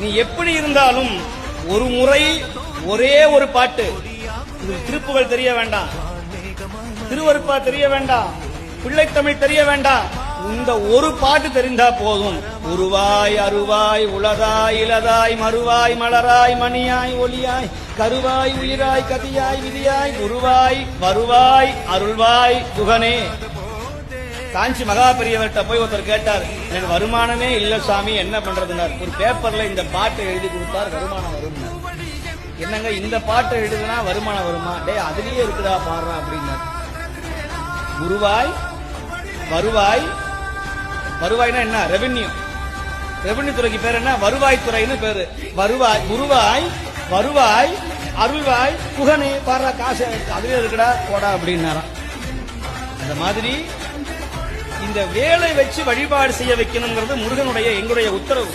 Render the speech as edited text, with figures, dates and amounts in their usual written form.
நீ எப்படி இருந்தாலும் ஒரு முறை ஒரே ஒரு பாட்டு, திருப்புகள் தெரிய வேண்டாம், திருவருப்பா தெரிய வேண்டாம், பிள்ளைத்தமிழ் தெரிய வேண்டாம், இந்த ஒரு பாட்டு தெரிந்தா போதும். உருவாய் அருவாய் உளதாய் இலதாய் மறுவாய் மலராய் மணியாய் ஒளியாய் கருவாய் உயிராய் கதியாய் விதியாய் குருவாய் வருவாய் அருள்வாய் குகனே. காஞ்சி மகா பெரியவர்கிட்ட போய் ஒருத்தர் கேட்டார், எனக்கு வருமானமே இல்ல சாமி, என்ன பண்றதுனார். ஒரு பேப்பர்ல இந்த பாட்டை எழுதி கொடுத்தார், வருமானம் வரும். என்னங்க இந்த பாட்டை எழுதுனா வருமானம் வருமா? டே அதுலயே இருக்குதா பாடுறா அப்படின்னார். குருவாய் வருவாய், வருவாய்னா என்ன? ரெவென்யூ. ரெவென்யூ துறைக்கு பேர் என்ன? வருவாய் துறைன்னு பேரு. வருவாய் குருவாய் வருவாய் அருள்வாய் குகனே பாடுறா, காசு அதுலயே இருக்குடா போடா அப்படின்னாராம். அந்த மாதிரி இந்த வேலை வச்சு வழிபாடு செய்ய வைக்கணுங்கிறது முருகனுடைய எங்களுடைய உத்தரவு.